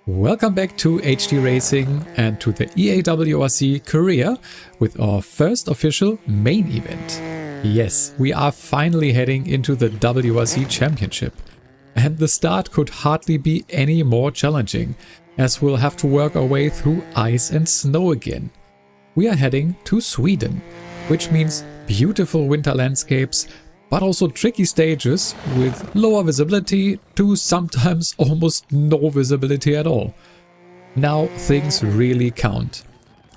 Welcome back to HD Racing and to the WRC Korea with our first official main event. Yes, we are finally heading into the WRC Championship. And the start could hardly be any more challenging, as we'll have to work our way through ice and snow again. We are heading to Sweden, which means beautiful winter landscapes, but also tricky stages with lower visibility to sometimes almost no visibility at all. Now things really count.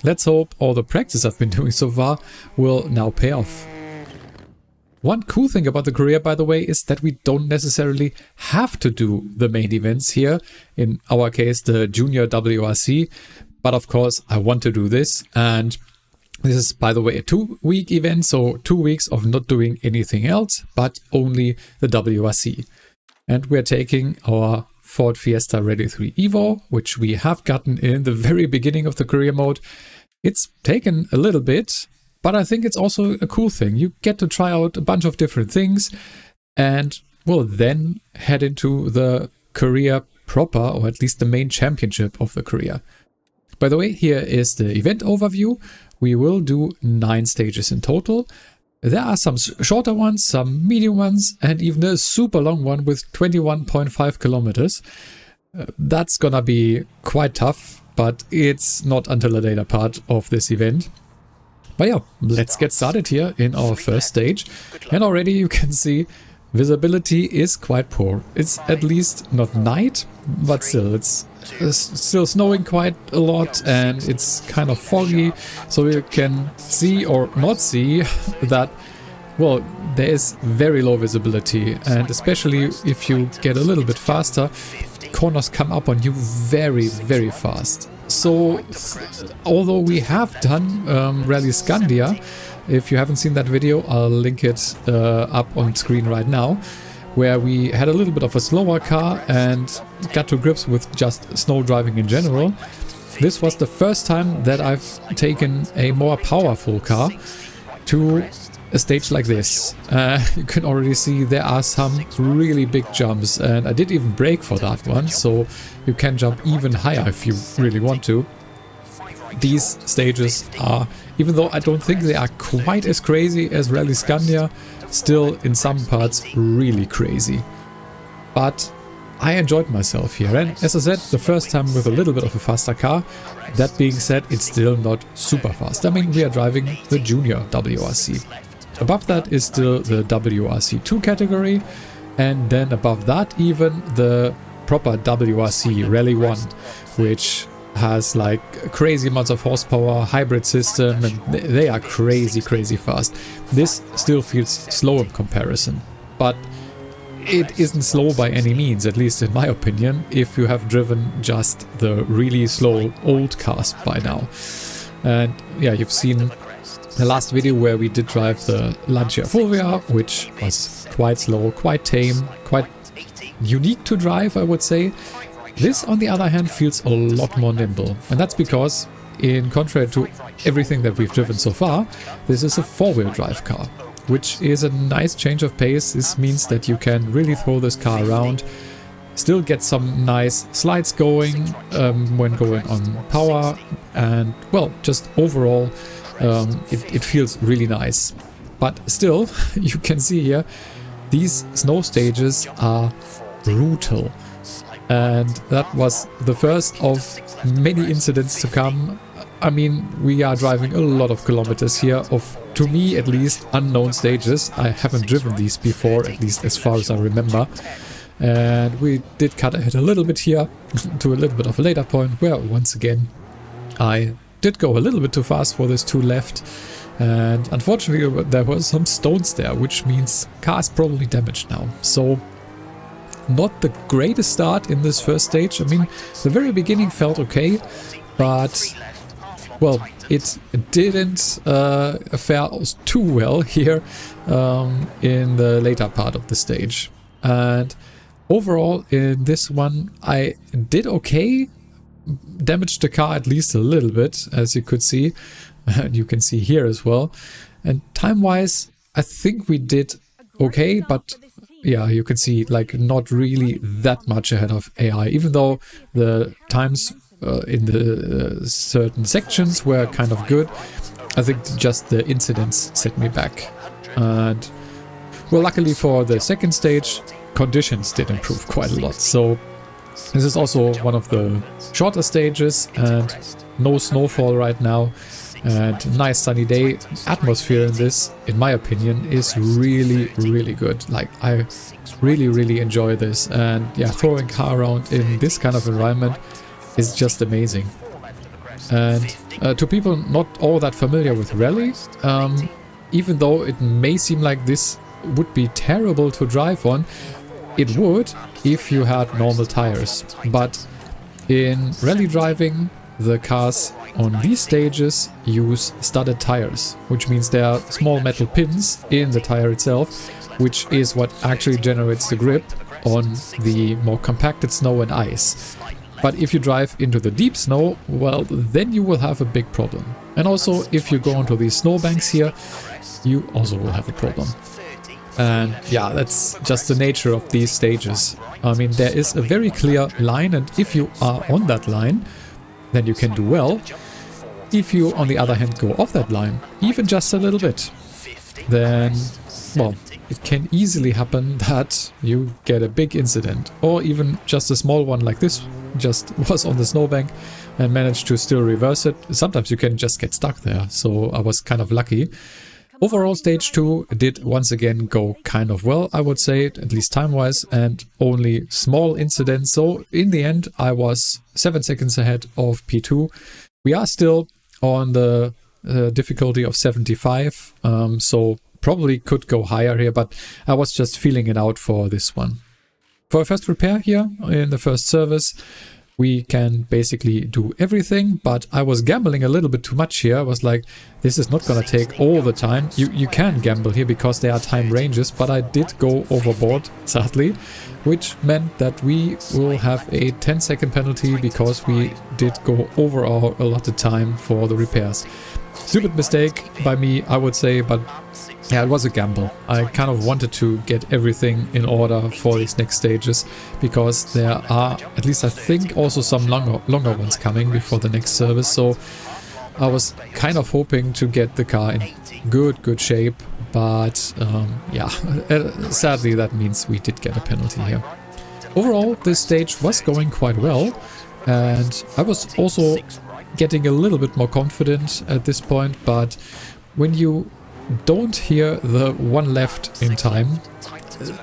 Let's hope all the practice I've been doing so far will now pay off. One cool thing about the Korea, by the way, is that we don't necessarily have to do the main events here, in our case the Junior WRC, but of course I want to do this, and this is, by the way, a 2-week event, so 2 weeks of not doing anything else, but only the WRC. And we're taking our Ford Fiesta Rally 3 Evo, which we have gotten in the very beginning of the career mode. It's taken a little bit, but I think it's also a cool thing. You get to try out a bunch of different things and will then head into the career proper, or at least the main championship of the career. By the way, here is the event overview. We will do 9 stages in total. There are some shorter ones, some medium ones, and even a super long one with 21.5 kilometers. That's gonna be quite tough, but it's not until the later part of this event. But yeah, let's get started here in our first stage. And already you can see visibility is quite poor. It's at least not night, but still it's still snowing quite a lot and it's kind of foggy, so you can see or not see that, well, there is very low visibility, and especially if you get a little bit faster, corners come up on you very fast. So although we have done Rally Scandia, if you haven't seen that video, I'll link it up on screen right now, where we had a little bit of a slower car and got to grips with just snow driving in general. This was the first time that I've taken a more powerful car to a stage like this. You can already see there are some really big jumps, and I did even brake for that one, so you can jump even higher if you really want to. These stages are, even though I don't think they are quite as crazy as Rally Scandia, still in some parts really crazy. But I enjoyed myself here, and as I said, the first time with a little bit of a faster car. That being said, it's still not super fast. I mean, we are driving the Junior WRC. Above that is still the WRC 2 category, and then above that even the proper WRC Rally 1, which has like crazy amounts of horsepower, hybrid system, and they are crazy fast. This still feels slow in comparison, but it isn't slow by any means, at least in my opinion, if you have driven just the really slow old cars by now. And yeah, you've seen the last video where we did drive the Lancia Fulvia, which was quite slow, quite tame, quite unique to drive, I would say. This, on the other hand, feels a lot more nimble, and that's because, in contrary to everything that we've driven so far, this is a 4-wheel drive car, which is a nice change of pace. This means that you can really throw this car around, still get some nice slides going when going on power, and, well, just overall it feels really nice. But still, you can see here, these snow stages are brutal. And that was the first of many incidents to come. I mean, we are driving a lot of kilometers here of, to me at least, unknown stages. I haven't driven these before, at least as far as I remember. And we did cut ahead a little bit here to a little bit of a later point where, once again, I did go a little bit too fast for this 2 left. And unfortunately, there were some stones there, which means car is probably damaged now. So not the greatest start in this first stage. I mean, the very beginning felt okay, but, well, it didn't fare too well here in the later part of the stage. And overall, in this one, I did okay. Damaged the car at least a little bit, as you could see, and you can see here as well. And time-wise, I think we did okay, but yeah, you can see like not really that much ahead of AI, even though the times in the certain sections were kind of good. I think just the incidents set me back. And well, luckily for the second stage, conditions did improve quite a lot. So this is also one of the shorter stages and no snowfall right now. And nice sunny day. Atmosphere in this, in my opinion, is really, really good. Like, I really enjoy this. And yeah, throwing car around in this kind of environment is just amazing. And to people not all that familiar with rally, even though it may seem like this would be terrible to drive on, it would if you had normal tires. But in rally driving, the cars on these stages use studded tires, which means there are small metal pins in the tire itself, which is what actually generates the grip on the more compacted snow and ice. But if you drive into the deep snow, well, then you will have a big problem. And also, if you go onto these snowbanks here, you also will have a problem. And yeah, that's just the nature of these stages. I mean, there is a very clear line, and if you are on that line, then you can do well. If you, on the other hand, go off that line, even just a little bit, then, well, it can easily happen that you get a big incident, or even just a small one like this, just was on the snowbank and managed to still reverse it. Sometimes you can just get stuck there, so I was kind of lucky. Overall, stage 2 did once again go kind of well, I would say, at least time-wise, and only small incidents. So in the end, I was 7 seconds ahead of P2. We are still on the difficulty of 75, so probably could go higher here, but I was just feeling it out for this one. For a first repair here in the first service, we can basically do everything, but I was gambling a little bit too much here. I was like, this is not gonna take all the time. You can gamble here because there are time ranges, but I did go overboard, sadly, which meant that we will have a 10-second penalty because we did go over our allotted time for the repairs. Stupid mistake by me, I would say, but yeah, it was a gamble. I kind of wanted to get everything in order for these next stages because there are, at least I think, also some longer ones coming before the next service. So I was kind of hoping to get the car in good shape, but yeah, sadly that means we did get a penalty here. Overall, this stage was going quite well, and I was also getting a little bit more confident at this point, but when you don't hear the one left in time,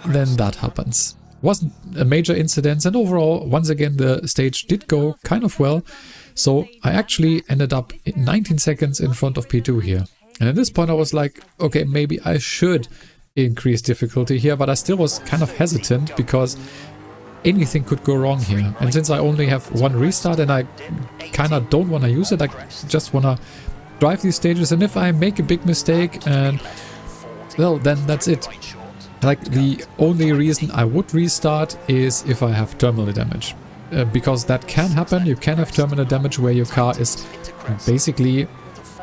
then that happens. Wasn't a major incident, and overall, once again, the stage did go kind of well, so I actually ended up 19 seconds in front of P2 here. And at this point I was like, okay, maybe I should increase difficulty here, but I still was kind of hesitant because anything could go wrong here. And since I only have one restart and I kind of don't want to use it, I just want to drive these stages, and if I make a big mistake, and well, then that's it. Like, the only reason I would restart is if I have terminal damage, because that can happen. You can have terminal damage where your car is basically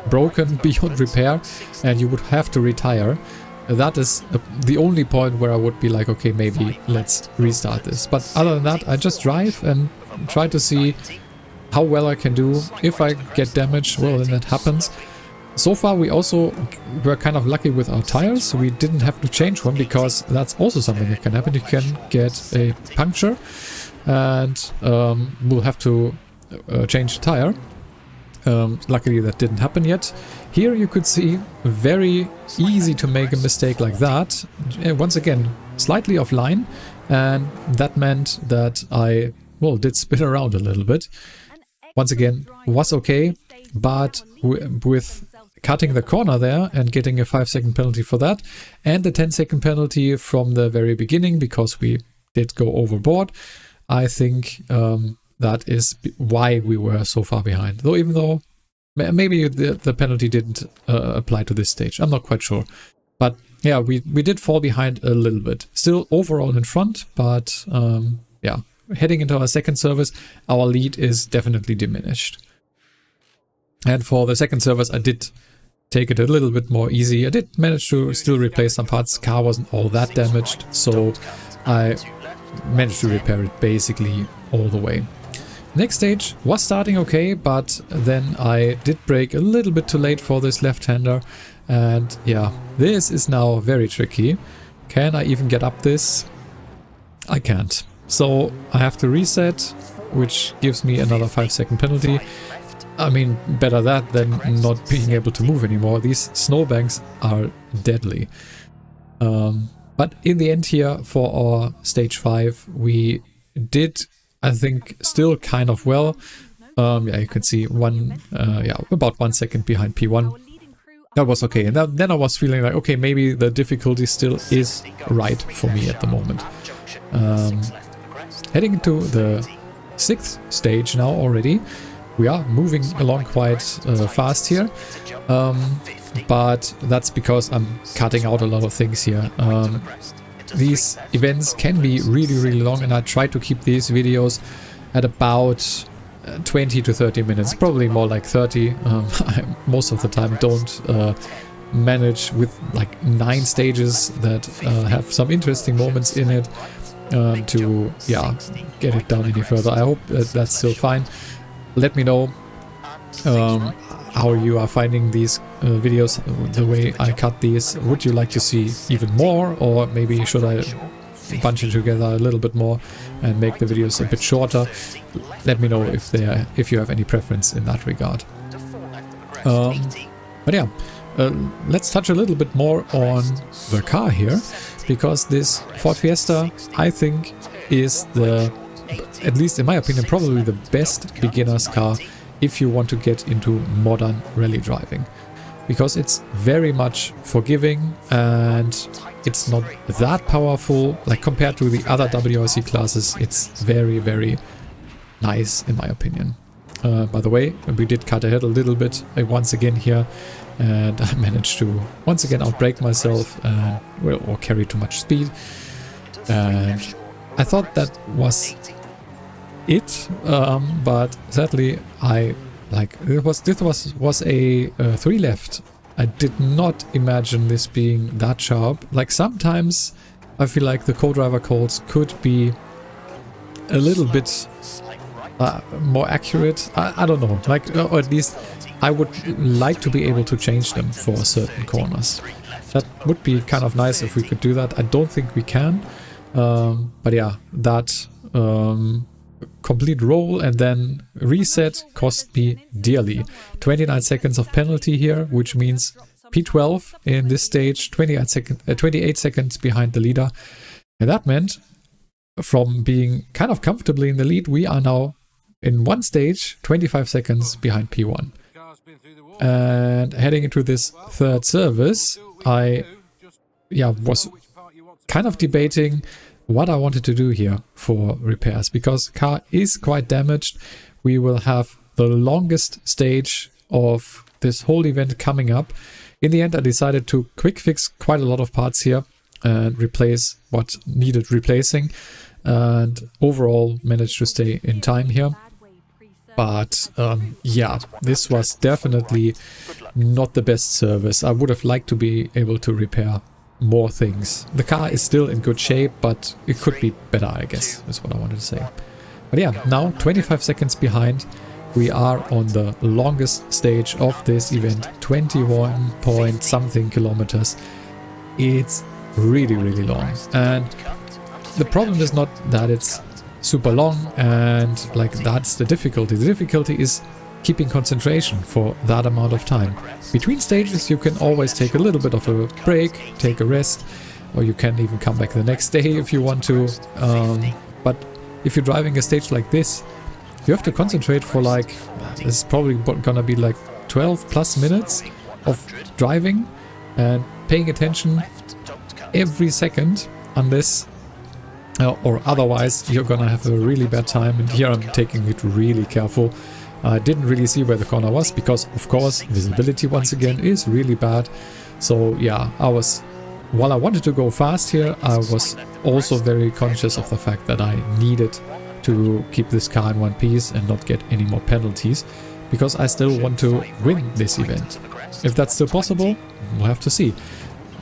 broken beyond repair and you would have to retire. That is the only point where I would be like, okay, maybe let's restart this. But other than that, I just drive and try to see how well I can do. If I get damaged, well, then that happens. So far, we also were kind of lucky with our tires, so we didn't have to change one, because that's also something that can happen. You can get a puncture and we'll have to change the tire. Luckily that didn't happen yet. Here you could see very easy to make a mistake like that. Once again, slightly offline, and that meant that I, well, did spin around a little bit. Once again, was okay, but with cutting the corner there and getting a 5-second penalty for that, and the 10-second penalty from the very beginning because we did go overboard, I think that is why we were so far behind. Though, even though maybe the penalty didn't apply to this stage, I'm not quite sure. But yeah, we did fall behind a little bit. Still overall in front, but yeah, heading into our second service, our lead is definitely diminished. And for the second service, I did take it a little bit more easy. I did manage to still replace some parts. Car wasn't all that damaged, so I managed to repair it basically all the way. Next stage was starting okay, but then I did brake a little bit too late for this left-hander, and yeah, this is now very tricky. Can I even get up this? I can't. So I have to reset, which gives me another 5-second penalty. I mean, better that than not being able to move anymore. These snowbanks are deadly. But in the end here, for our stage 5, we did, I think, still kind of well. Yeah, you can see about 1 second behind P1. That was okay. And then I was feeling like, okay, maybe the difficulty still is right for me at the moment. Heading into the 6th stage now already. We are moving along quite fast here, but that's because I'm cutting out a lot of things here. These events can be really long, and I try to keep these videos at about 20 to 30 minutes, probably more like 30. I most of the time don't manage with like 9 stages that have some interesting moments in it to get it down any further. I hope that's still fine. Let me know how you are finding these videos, the way I cut these. Would you like to see even more, or maybe should I bunch it together a little bit more and make the videos a bit shorter? Let me know if you have any preference in that regard. But yeah, let's touch a little bit more on the car here, because this Ford Fiesta, I think, is the, at least in my opinion, probably the best beginner's car if you want to get into modern rally driving, because it's very much forgiving and it's not that powerful. Like compared to the other WRC classes, it's very nice in my opinion. By the way, we did cut ahead a little bit once again here, and I managed to once again outbrake myself and or carry too much speed, and I thought that was it, but sadly this was a 3 left. I did not imagine this being that sharp. Like sometimes I feel like the co-driver calls could be a little bit more accurate. I don't know, like, or at least I would like to be able to change them for certain corners. That would be kind of nice if we could do that. I don't think we can, but yeah, that complete roll and then reset cost me dearly. 29 seconds of penalty here, which means P12 in this stage, 28 seconds behind the leader. And that meant from being kind of comfortably in the lead, we are now in one stage 25 seconds behind P1. And heading into this 3rd service, I was kind of debating what I wanted to do here for repairs, because car is quite damaged. We will have the longest stage of this whole event coming up. In the end, I decided to quick fix quite a lot of parts here and replace what needed replacing, and overall managed to stay in time here. But yeah, this was definitely not the best service. I would have liked to be able to repair more things. The car is still in good shape, but it could be better, I guess, is what I wanted to say. But yeah, now 25 seconds behind. We are on the longest stage of this event, 21 point something kilometers. It's really long. And the problem is not that it's super long and like that's the difficulty. The difficulty is keeping concentration for that amount of time. Between stages you can always take a little bit of a break, take a rest, or you can even come back the next day if you want to. But if you're driving a stage like this, you have to concentrate for like, this is probably gonna be like 12 plus minutes of driving and paying attention every second, unless or otherwise you're gonna have a really bad time. And here I'm taking it really careful. I didn't really see where the corner was because, of course, visibility once again is really bad. So yeah, while I wanted to go fast here, I was also very conscious of the fact that I needed to keep this car in one piece and not get any more penalties, because I still want to win this event. if that's still possible, we'll have to see.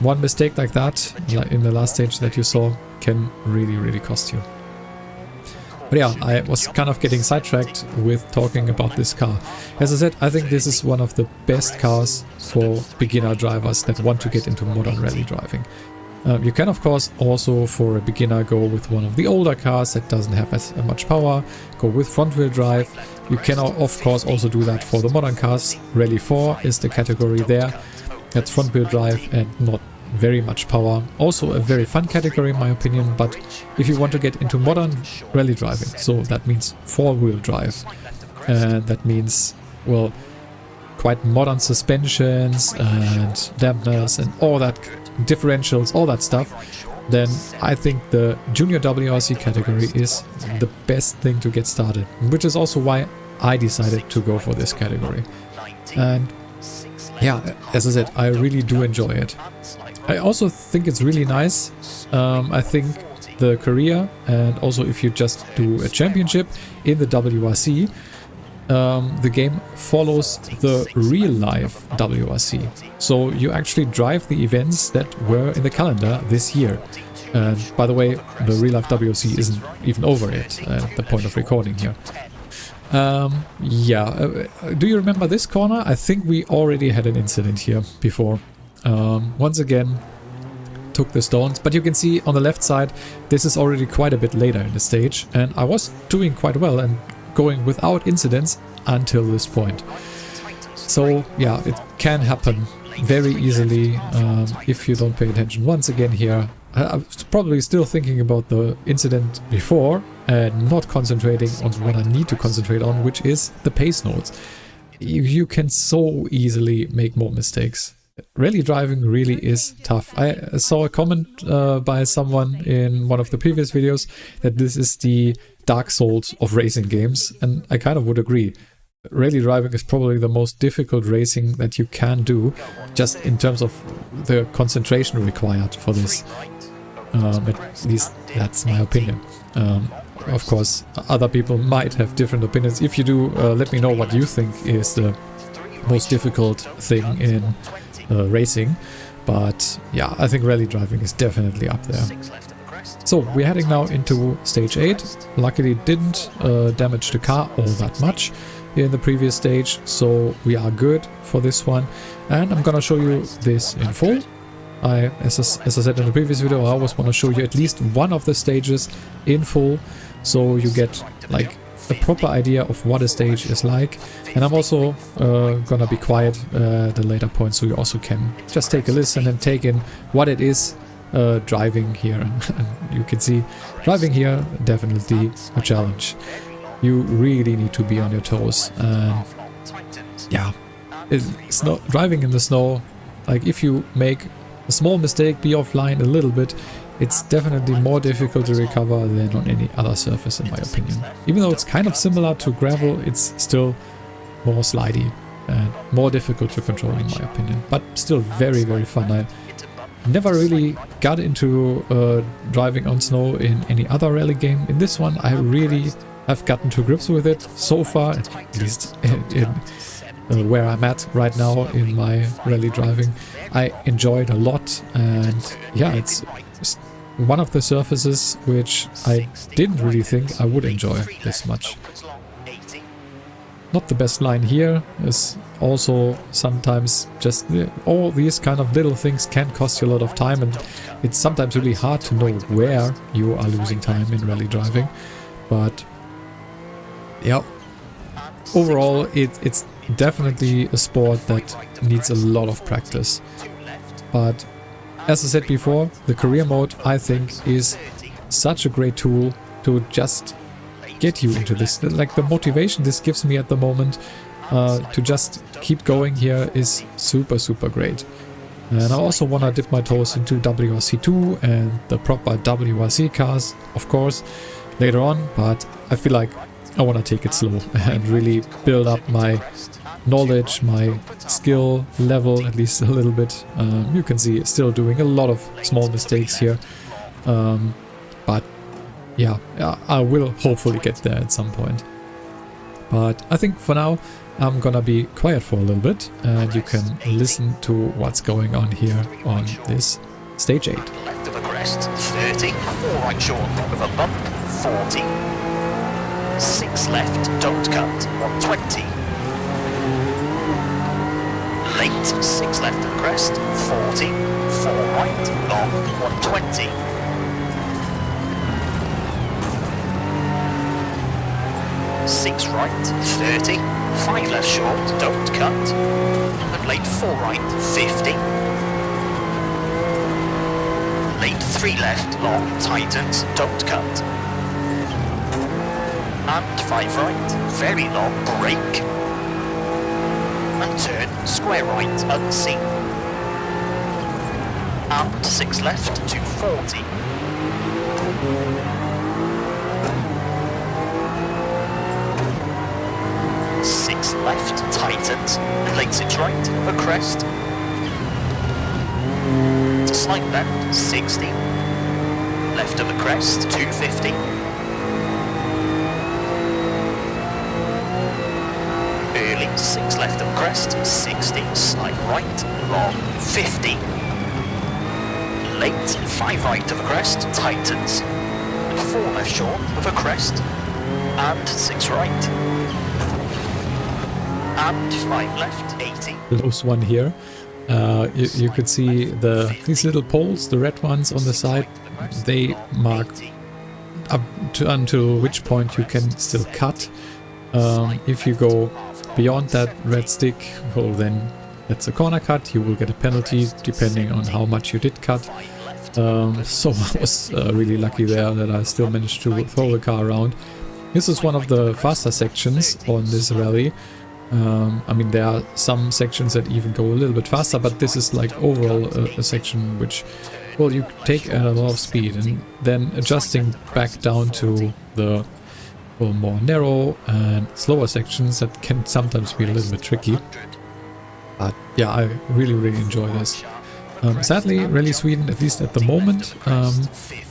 One mistake like that, like in the last stage that you saw, can really cost you. But yeah, I was kind of getting sidetracked with talking about this car. As I said, I think this is one of the best cars for beginner drivers that want to get into modern rally driving. You can of course also for a beginner go with one of the older cars that doesn't have as much power, go with front wheel drive. You can of course also do that for the modern cars. Rally 4 is the category there. That's front wheel drive and not very much power. Also a very fun category in my opinion, but if you want to get into modern rally driving, so that means four-wheel drive, and that means, well, quite modern suspensions and dampers and all that, differentials, all that stuff, then I think the junior WRC category is the best thing to get started, which is also why I decided to go for this category. And yeah, as I said, I really do enjoy it. I also think it's really nice. I think the career, and also if you just do a championship in the WRC, the game follows the real life WRC. So you actually drive the events that were in the calendar this year. And by the way, the real life WRC isn't even over yet at the point of recording here. Do you remember this corner? I think we already had an incident here before. Once again, took the stones, but you can see on the left side, this is already quite a bit later in the stage, and I was doing quite well and going without incidents until this point. So yeah, it can happen very easily if you don't pay attention. Once again here, I'm probably still thinking about the incident before and not concentrating on what I need to concentrate on, which is the pace notes. You can so easily make more mistakes. Rally driving really is tough. I saw a comment by someone in one of the previous videos that this is the Dark Souls of racing games, and I kind of would agree. Rally driving is probably the most difficult racing that you can do, just in terms of the concentration required for this. At least that's my opinion. Of course, other people might have different opinions. If you do, let me know what you think is the most difficult thing in racing, but yeah, I think rally driving is definitely up there. So we're heading now into stage 8. Luckily didn't damage the car all that much in the previous stage, so we are good for this one, and I'm gonna show you this in full. As I said in the previous video, I always want to show you at least one of the stages in full, so you get like a proper idea of what a stage is like. And I'm also gonna be quiet at a later point, so you also can just take a listen and take in what it is driving here. And you can see driving here, definitely a challenge. You really need to be on your toes. And yeah, it's not driving in the snow. Like if you make a small mistake, be offline a little bit, it's definitely more difficult to recover than on any other surface in my opinion. Even though it's kind of similar to gravel, it's still more slidey and more difficult to control in my opinion. But still very fun. I never really got into driving on snow in any other rally game. In this one I really have gotten to grips with it so far, at least in where I'm at right now in my rally driving. I enjoy it a lot, and yeah, it's one of the surfaces which I didn't really think I would enjoy this much. Not the best line here is also sometimes just all these kind of little things can cost you a lot of time, and it's sometimes really hard to know where you are losing time in rally driving. But yeah, overall it's definitely a sport that needs a lot of practice. But as I said before, the career mode I think is such a great tool to just get you into this. Like the motivation this gives me at the moment to just keep going here is super great. And I also want to dip my toes into WRC2 and the proper WRC cars, of course, later on, but I feel like I want to take it slow and really build up my knowledge, my skill level, at least a little bit. You can see still doing a lot of small mistakes here, but yeah, I will hopefully get there at some point. But I think for now I'm gonna be quiet for a little bit and you can listen to what's going on here on this stage 8. Left of a crest, 30, 4 right short of a bump, 40. 6 left, don't cut, 120. Late, 6 left of the crest, 40, 4 right, long, 120. 6 right, 30, 5 left short, don't cut, and late 4 right, 50. Late 3 left, long, tightens, don't cut. And 5 right, very long, brake. And turn, square right, unseen. And 6 left, 240. Left, tightens, and late 6 right, of a crest. To slight left, 60. Left of a crest, 250. Early, 6 left of crest, 60. Slight right, long, 50. Late, 5 right of a crest, tightens. 4 left short of a crest. And 6 right. And 5 left, 80. Close one here. You could see these little poles, the red ones on the side, they mark up to until which point you can still cut. If you go beyond that red stick, well then that's a corner cut, you will get a penalty depending on how much you did cut. So I was really lucky there that I still managed to throw the car around. This is one of the faster sections on this rally. I mean, there are some sections that even go a little bit faster, but this is like overall a section which, well, you take a lot of speed, and then adjusting back down to the more narrow and slower sections that can sometimes be a little bit tricky. But yeah, I really enjoy this. Sadly, Rally Sweden, at least at the moment,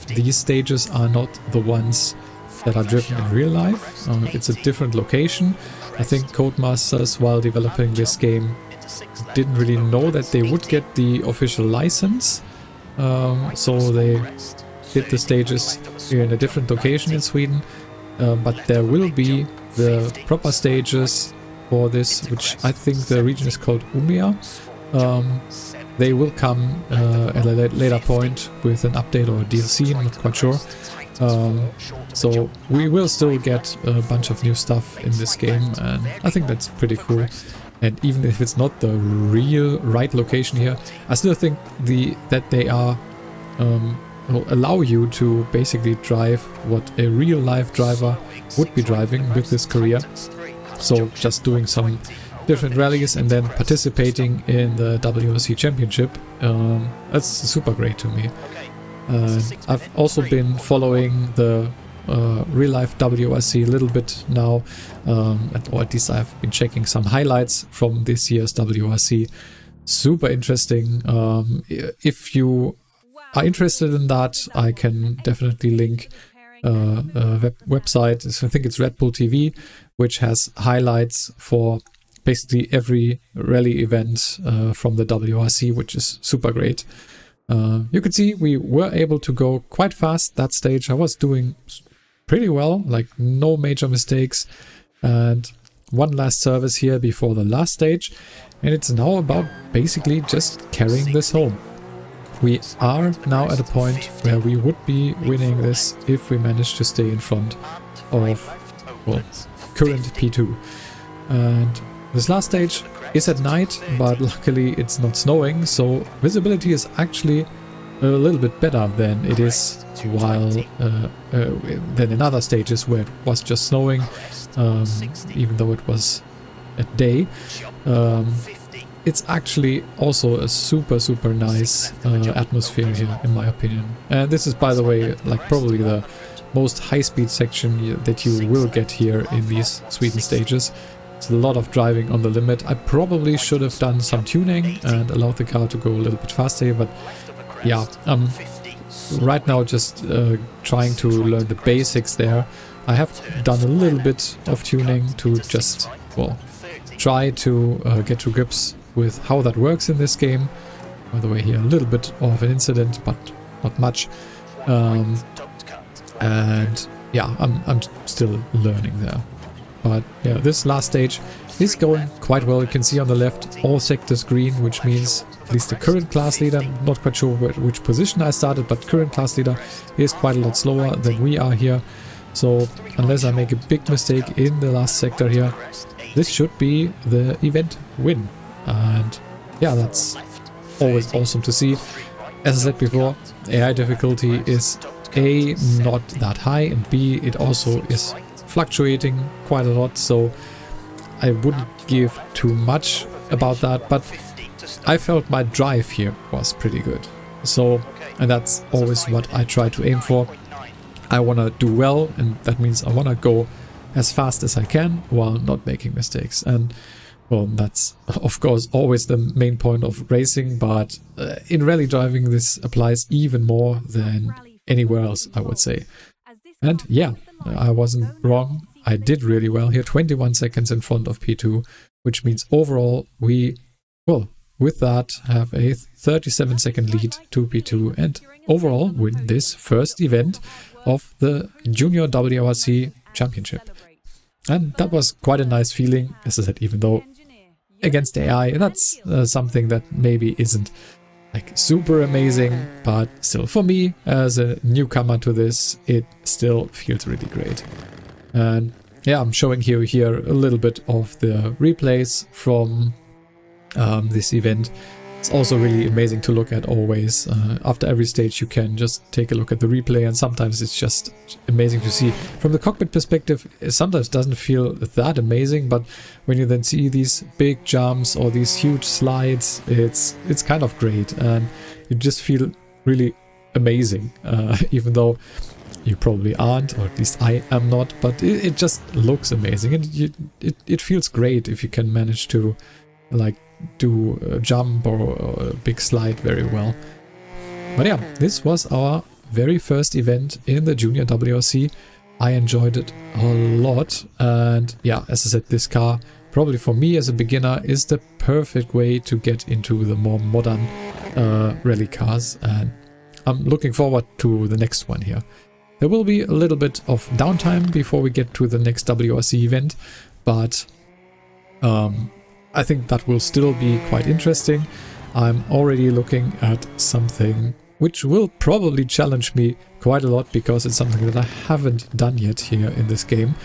these stages are not the ones that are driven in real life. It's a different location. I think Codemasters, while developing this game, didn't really know that they would get the official license. So they did the stages in a different location in Sweden. But there will be the proper stages for this, which I think the region is called Umeå. They will come at a later point with an update or a DLC, I'm not quite sure. So we will still get a bunch of new stuff in this game, and I think that's pretty cool. And even if it's not the real right location here, I still think that they are will allow you to basically drive what a real life driver would be driving with this career. So just doing some different rallies and then participating in the WRC championship, that's super great to me. I've also been following the real life WRC a little bit now, or at least I've been checking some highlights from this year's WRC. Super interesting. If you are interested in that, I can definitely link a website. I think it's Red Bull TV, which has highlights for basically every rally event from the WRC, which is super great. You could see we were able to go quite fast that stage. I was doing pretty well, like no major mistakes. And one last service here before the last stage, and it's now about basically just carrying this home. We are now at a point where we would be winning this if we manage to stay in front of, well, current P2. And this last stage is at night, but luckily it's not snowing, so visibility is actually a little bit better than it is while than in other stages where it was just snowing, even though it was at day. It's actually also a super nice atmosphere here, in my opinion. And this is, by the way, like probably the most high-speed section that you will get here in these Sweden stages. It's a lot of driving on the limit. I probably should have done some tuning and allowed the car to go a little bit faster, but yeah, right now just trying to learn the basics there. I have done a little bit of tuning to just, well, try to get to grips with how that works in this game. By the way, here a little bit of an incident, but not much. And yeah, I'm still learning there. But yeah, this last stage is going quite well. You can see on the left all sectors green, which means at least the current class leader, I'm not quite sure which position I started, but current class leader is quite a lot slower than we are here. So unless I make a big mistake in the last sector here, this should be the event win. And yeah, that's always awesome to see. As I said before, AI difficulty is A, not that high, and B, it also is fluctuating quite a lot, so I wouldn't give too much about that, but I felt my drive here was pretty good. So, and that's always what I try to aim for. I want to do well, and that means I want to go as fast as I can while not making mistakes. And well, that's of course always the main point of racing, but in rally driving this applies even more than anywhere else, I would say. And yeah, I wasn't wrong. I did really well here, 21 seconds in front of P2, which means overall we, well, with that have a 37-second lead to P2 and overall win this first event of the Junior WRC Championship. And that was quite a nice feeling, as I said, even though against AI, that's something that maybe isn't like super amazing, but still for me as a newcomer to this, it still feels really great. And yeah, I'm showing you here a little bit of the replays from this event. It's also really amazing to look at always. After every stage you can just take a look at the replay, and sometimes it's just amazing to see. From the cockpit perspective, it sometimes doesn't feel that amazing, but when you then see these big jumps or these huge slides, it's kind of great, and you just feel really amazing, even though you probably aren't, or at least I am not, but it just looks amazing, and it feels great if you can manage to like do a jump or a big slide very well. But yeah, this was our very first event in the Junior WRC. I enjoyed it a lot, and yeah, as I said, this car probably for me as a beginner is the perfect way to get into the more modern rally cars, and I'm looking forward to the next one here. There will be a little bit of downtime before we get to the next WRC event, but I think that will still be quite interesting. I'm already looking at something which will probably challenge me quite a lot, because it's something that I haven't done yet here in this game.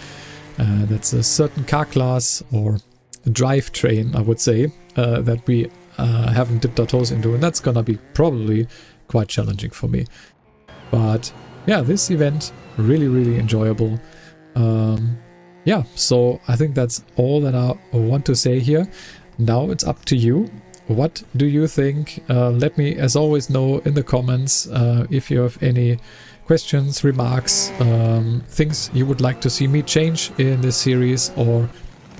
That's a certain car class or drivetrain, I would say, that we haven't dipped our toes into, and that's gonna be probably quite challenging for me. But yeah, this event really enjoyable. Yeah, so I think that's all that I want to say here. Now it's up to you. What do you think? Let me, as always, know in the comments if you have any questions, remarks, things you would like to see me change in this series, or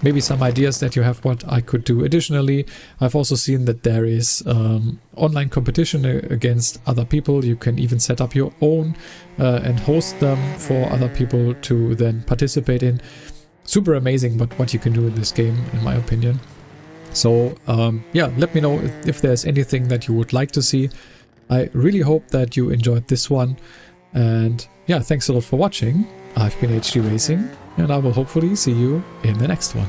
maybe some ideas that you have what I could do additionally. I've also seen that there is online competition against other people. You can even set up your own and host them for other people to then participate in. Super amazing what you can do in this game, in my opinion. So yeah, let me know if there's anything that you would like to see. I really hope that you enjoyed this one, and yeah, thanks a lot for watching. I've been HD Racing, and I will hopefully see you in the next one.